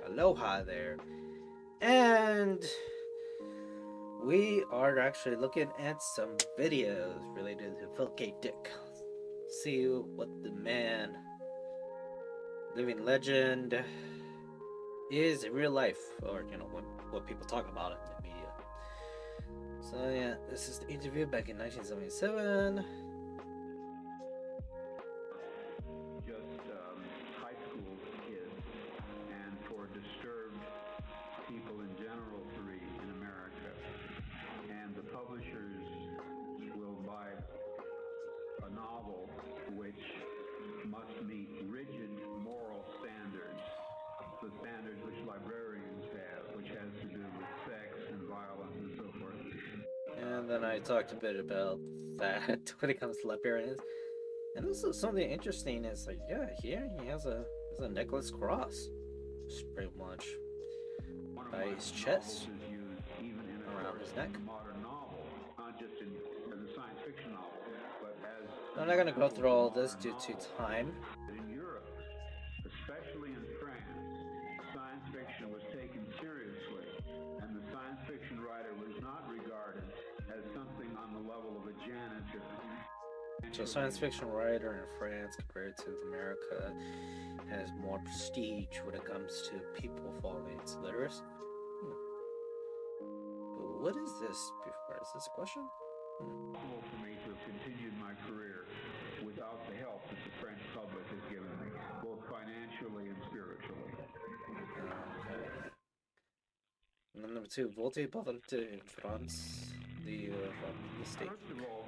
Aloha there. And we are actually looking at some videos related to Philip K. Dick. See what the man, living legend, is in real life, or what people talk about it in the media. So yeah, this is the interview back in 1977. Just high school kids, and for disturbed people in general to read in America. And the publishers will buy a novel which must meet rigid moral standards, the standards which librarians have, which has to do with sex and violence and so forth. And then I talked a bit about that when it comes to librarians. And also something interesting is like, yeah, here he has a necklace cross, just pretty much by his chest, around his neck. Modern novel, not just in the science fiction novel, but as I'm not gonna go through all this due to time. in Europe, especially in France, science fiction was taken seriously, and the science fiction writer was not regarded as something on the level of a janitor. So science fiction writer in France compared to America has more prestige when it comes to people following its literacy. But what is this? Is this a question? Possible for me to have continued my career without the help that the French public has given me, both financially and spiritually. And then number two, Volte Pauvreté in France, the state. First of all,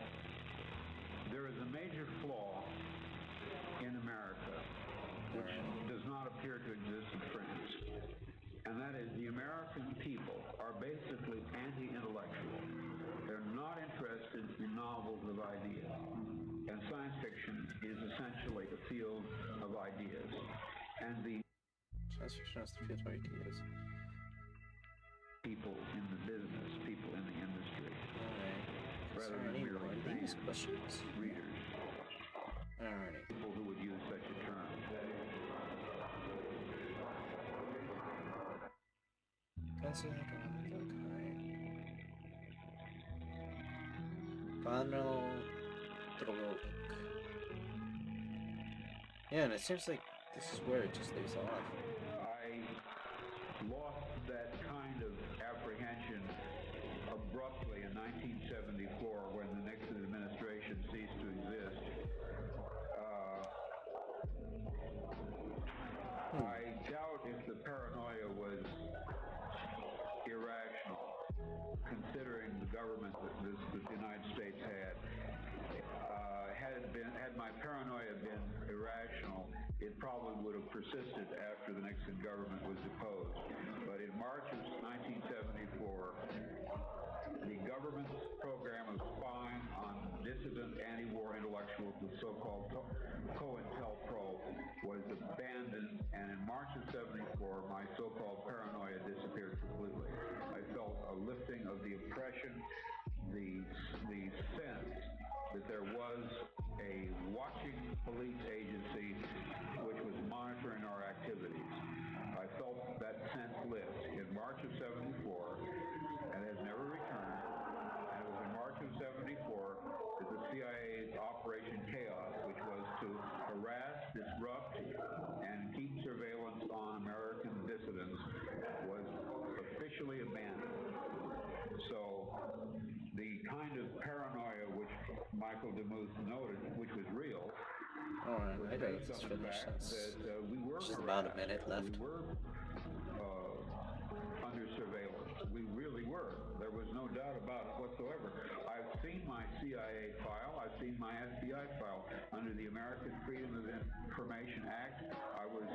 there is a major flaw in America which does not appear to exist in France. And that is the American people are basically anti-intellectual. They're not interested in novels of ideas. And science fiction is essentially a field of ideas. And the Science fiction has the field of ideas. People in the business, people in the industry. Alright. Is Rather there than any merely more of these fans, questions? readers, Alrighty. people who would use such a term. Pano Drolok. Yeah, and it seems like this is where it just leaves off. I lost that kind of apprehension abruptly in 1974 when the Nixon administration ceased to exist. I doubt if the paranoia was irrational, considering the government that the United States had. Had my paranoia been irrational, it probably would have persisted after the Nixon government was deposed. But in March of 1974, the government's program of spying on dissident anti-war intellectuals, the so-called COINTELPRO, was abandoned, and in March of 74, my so-called paranoia disappeared completely. I felt a lifting of the oppression, the sense that there was a watching police agency which was monitoring our activities. I felt that sense lift in March of 74 and has never returned. And it was in March of 74 that the CIA's Operation Chaos, which was to harass, disrupt, and keep surveillance on American dissidents, was officially abandoned. So the kind of paranoia which Michael DeMuth noted, which was real, Alright, was I know based this is on the finished fact since that we were just about a minute harassed, left. we were under surveillance. We really were. There was no doubt about it whatsoever. I've seen my CIA file. I've seen my FBI file. Under the American Freedom of Information Act, I was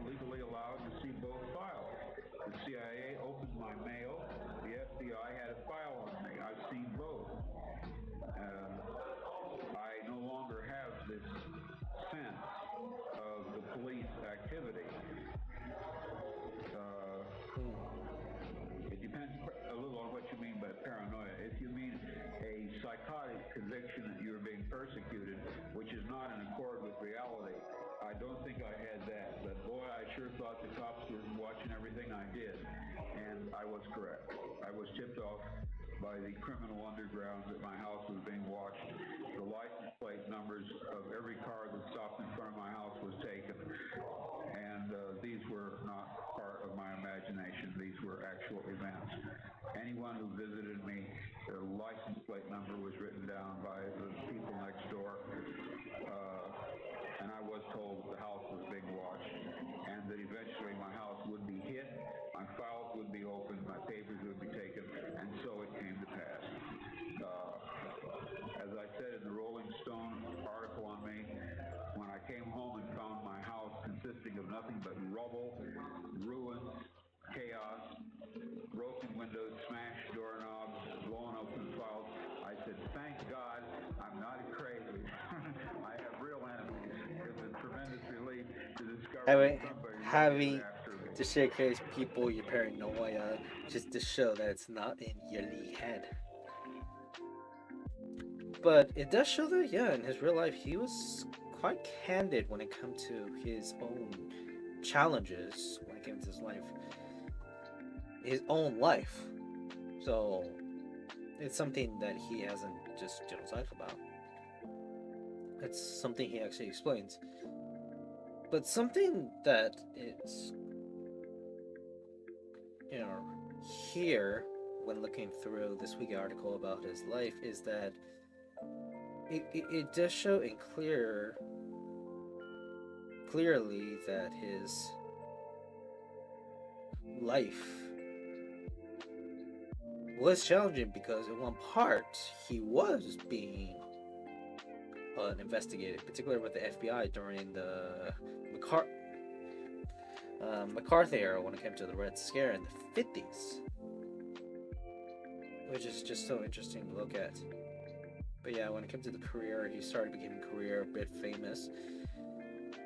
legally allowed to see both files. The CIA opened my mail. The FBI had a file on me. I've seen both. I no longer have this sense of the police activity. It depends a little on what you mean by paranoia. If you mean a psychotic conviction that you were being persecuted, which is not in accord with reality. I don't think I had that, but boy, I sure thought the cops were watching everything I did, and I was correct. I was tipped off by the criminal underground that my house was being watched. The license plate numbers of every car that stopped in front of my house was taken, and these were not part of my imagination. These were actual events. Anyone who visited me, their license plate number was written down by the people next door, and I was told that the house was being watched, and that eventually my house would be hit, my files would be opened, my papers would be taken, and so it came to pass. As I said in the Rolling Stone article on me, when I came home and found my house consisting of nothing but rubble, ruins, chaos, broken windows, smashed doorknobs, blown open files, I said, thank God I'm not crazy. I have real enemies. It was a tremendous relief to discover that somebody having was after me. to showcase people your paranoia, just to show that it's not in your head. But it does show that, yeah, in his real life, he was quite candid when it comes to his own challenges, when it came to his own life. So it's something that he hasn't just general life about. It's something he actually explains. But something that is, here when looking through this week's article about his life is that it does show in clearly that his life was challenging because in one part he was being investigated, particularly with the FBI during the McCarthy era when it came to the Red Scare in the 50s, which is just so interesting to look at. But yeah, when it came to the career, he started becoming a bit famous.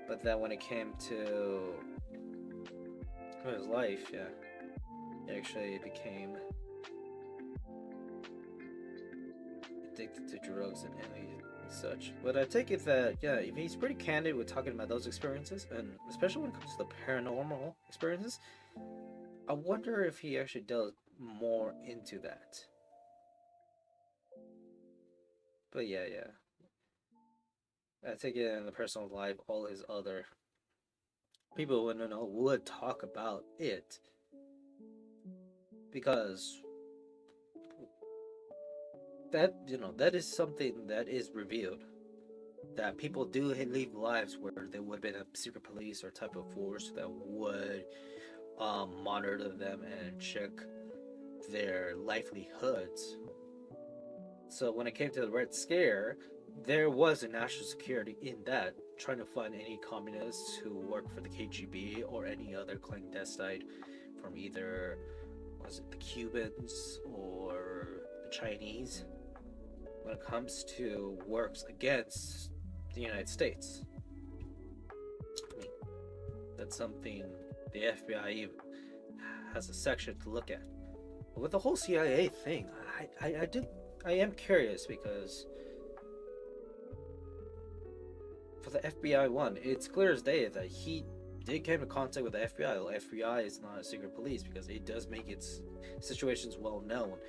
But then when it came to his life, yeah, he actually became addicted to drugs and such. But I take it that, yeah, he's pretty candid with talking about those experiences, and especially when it comes to the paranormal experiences. I wonder if he actually delves more into that. But yeah. I take it in the personal life, all his other people would talk about it. Because that is something that is revealed. That people do live lives where there would have been a secret police or type of force that would monitor them and check their livelihoods. So when it came to the Red Scare, there was a national security in that, trying to find any communists who worked for the KGB or any other clandestine from either, was it the Cubans or the Chinese, when it comes to works against the United States. I mean, that's something the FBI even has a section to look at. But with the whole CIA thing, I am curious because for the FBI one, it's clear as day that he did come in contact with the FBI. The FBI is not a secret police because it does make its situations well known.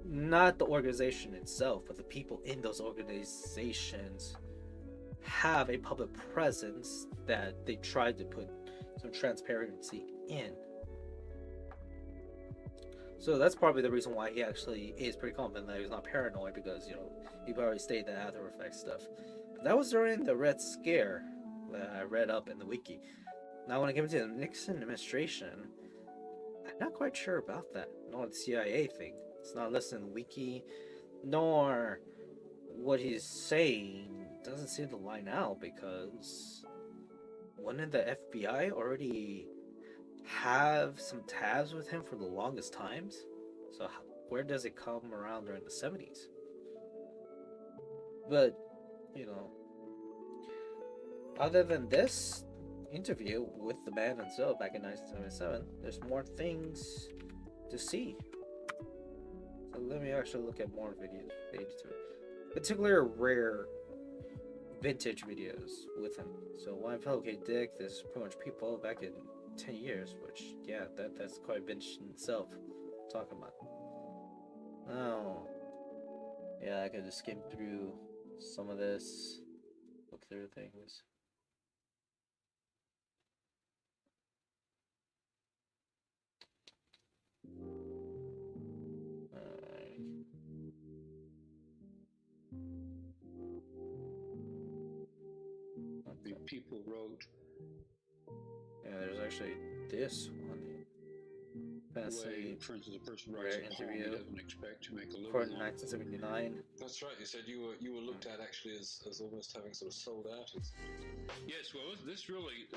Not the organization itself, but the people in those organizations have a public presence that they tried to put some transparency in. So that's probably the reason why he actually is pretty confident that he's not paranoid, because he probably stated that after effects stuff. But that was during the Red Scare that I read up in the wiki. Now when it came to the Nixon administration, I'm not quite sure about that. Nor the CIA thing. It's not listed in the wiki, nor what he's saying doesn't seem to line out, because wouldn't the FBI already have some tabs with him for the longest times? So where does it come around during the 70s? But other than this interview with the man himself back in 1977, there's more things to see. So let me actually look at more videos related to it. Particularly rare vintage videos with him. So Wine Fellow K Dick, there's pretty much people back in 10 years, which, yeah, that's quite vintage in itself. Talking about. Oh, yeah, I could just skim through some of this, look through things. The people wrote. Yeah, there's actually this one. Way, for instance, a person writes a poem he doesn't expect to make a living Recorded in on. 1979. That's right. You said you were looked at actually as almost having sort of sold out. Yes, well, this really,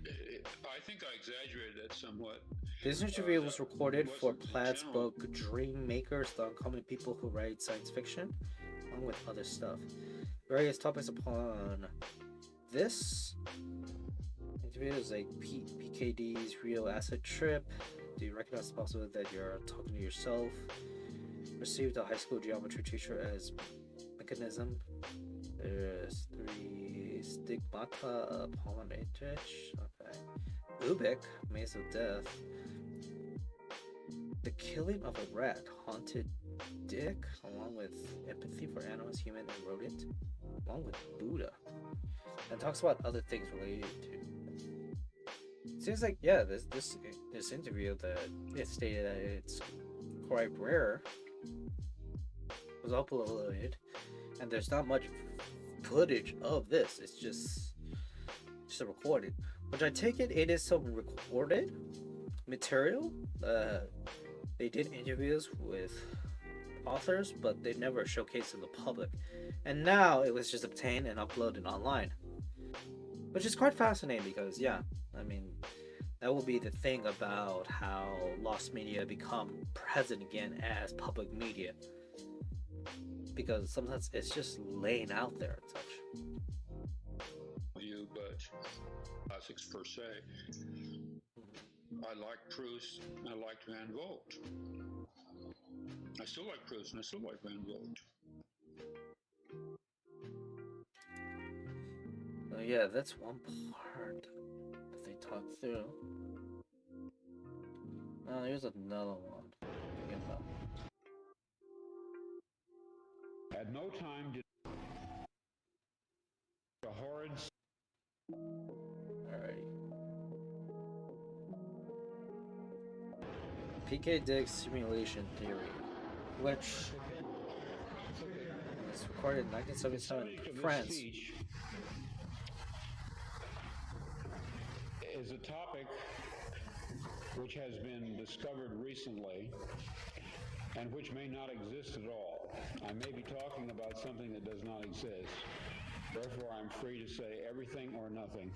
I think I exaggerated that somewhat. This interview was recorded for Platt's book Dream Makers, the uncommon people who write science fiction, along with other stuff. Various topics upon this interview is like PKD's real acid trip. Do you recognize the possibility that you're talking to yourself? Received a high school geometry teacher as mechanism. There's 3 stigmata upon matrix. Okay. Ubik, Maze of Death. The killing of a rat, haunted Dick, along with empathy for animals, human and rodent, along with Buddha. And talks about other things related to. Seems like, yeah, this interview that it stated that it's quite rare was uploaded, and there's not much footage of this. It's just a recording, which I take it is some recorded material. They did interviews with authors, but they never showcased to the public, and now it was just obtained and uploaded online, which is quite fascinating because, yeah, I mean, that will be the thing about how lost media become present again as public media, because sometimes it's just laying out there and such. You, but classics per se. I like Proust, and I liked Van Vogt. I still like Proust, and I still like Van Vogt. Yeah, that's one part that they talked through. Here's another one. At no time did the horrid... Alright. PK Dick's simulation theory, which was recorded in 1977 in France. Is a topic which has been discovered recently and which may not exist at all. I may be talking about something that does not exist. Therefore, I'm free to say everything or nothing.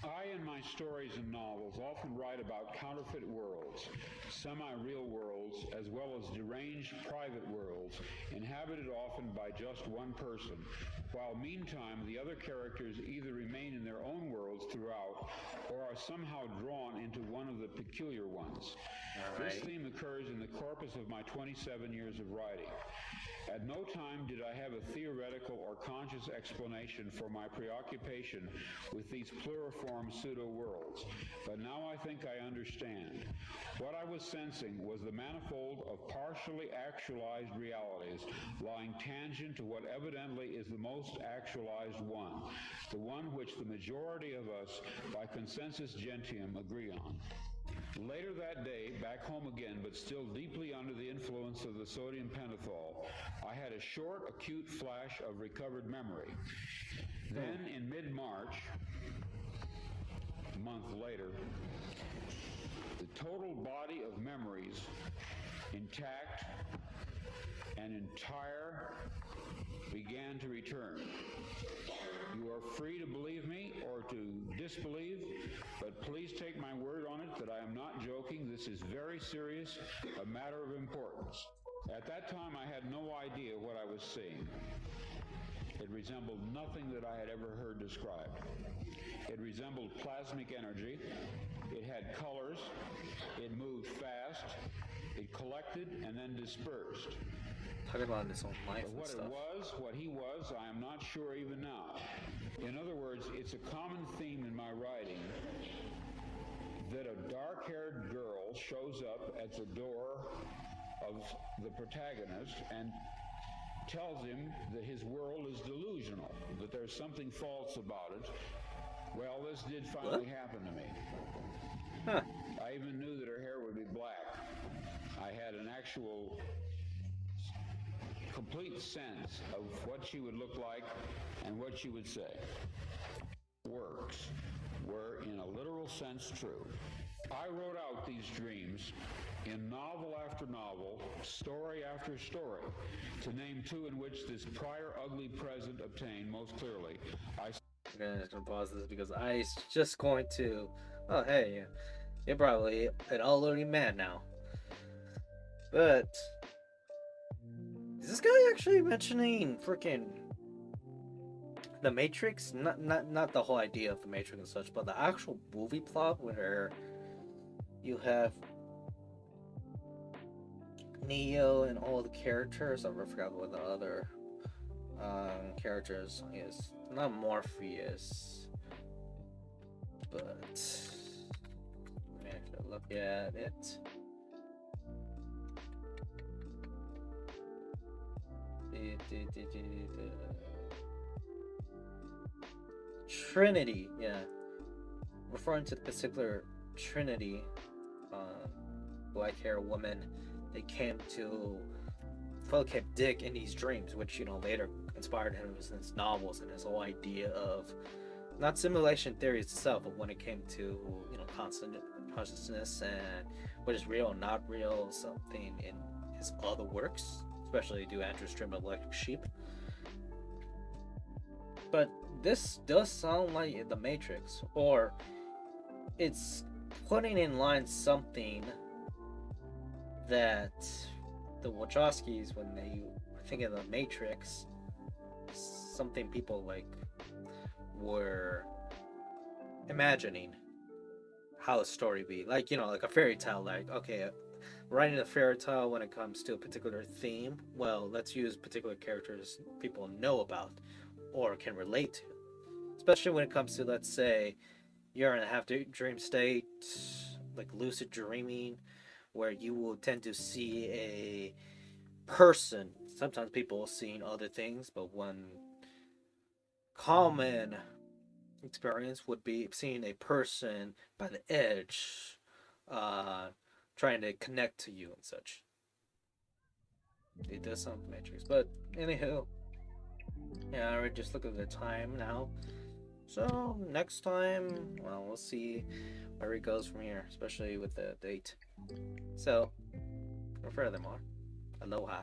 I, in my stories and novels, often write about counterfeit worlds, semi-real worlds, as well as deranged private worlds, inhabited often by just one person, while meantime the other characters either remain in their own worlds throughout or are somehow drawn into one of the peculiar ones. This theme occurs in the corpus of my 27 years of writing. At no time did I have a theoretical or conscious explanation for my preoccupation with these pluriform pseudo-worlds, but now I think I understand. What I was sensing was the manifold of partially actualized realities lying tangent to what evidently is the most actualized one, the one which the majority of us, by consensus gentium, agree on. Later that day, back home again, but still deeply under the influence of the sodium pentothal, I had a short, acute flash of recovered memory. Then, in mid-March, a month later, the total body of memories, intact and entire, began to return. You are free to believe me or to disbelieve, but please take my word on it that I am not joking. This is very serious, a matter of importance. At that time, I had no idea what I was seeing. It resembled nothing that I had ever heard described. It resembled plasmic energy. It had colors. It moved fast. It collected and then dispersed. Talking about his own life But and what stuff. it was, what he was, I am not sure even now. In other words, it's a common theme in my writing that a dark-haired girl shows up at the door of the protagonist and tells him that his world is delusional, that there's something false about it. Well, this did finally happen to me. Huh. I even knew that her hair would be black. I had an actual complete sense of what she would look like and what she would say. Works were, in a literal sense, true. I wrote out these dreams in novel after novel, story after story, to name two in which this prior ugly present obtained most clearly. I'm gonna pause this because I just going to. Oh, hey, you're probably an all-loading man now. But is this guy actually mentioning freaking the Matrix? Not the whole idea of the Matrix and such, but the actual movie plot where you have Neo and all the characters. I forgot what the other characters is. Not Morpheus, but let me actually look at it. Trinity, yeah, referring to the particular Trinity, black hair woman. They came to Philip Dick in these dreams, which later inspired him in his novels and his whole idea of not simulation theory itself, but when it came to constant consciousness and what is real and not real, something in his other works, especially do Andrew's Dream of Electric Sheep. But this does sound like the Matrix, or it's putting in line something that the Wachowskis, when they think of the Matrix, something people were imagining how a story be like a fairy tale. Like, okay, writing a fairy tale when it comes to a particular theme, well, let's use particular characters people know about or can relate to, especially when it comes to, let's say, you're in a half dream state, like lucid dreaming, where you will tend to see a person. Sometimes people seeing other things, but one common experience would be seeing a person by the edge, trying to connect to you and such. It does sound Matrix, but anywho, yeah, I just look at the time now. So next time, well, we'll see where it goes from here, especially with the date. So, furthermore, aloha.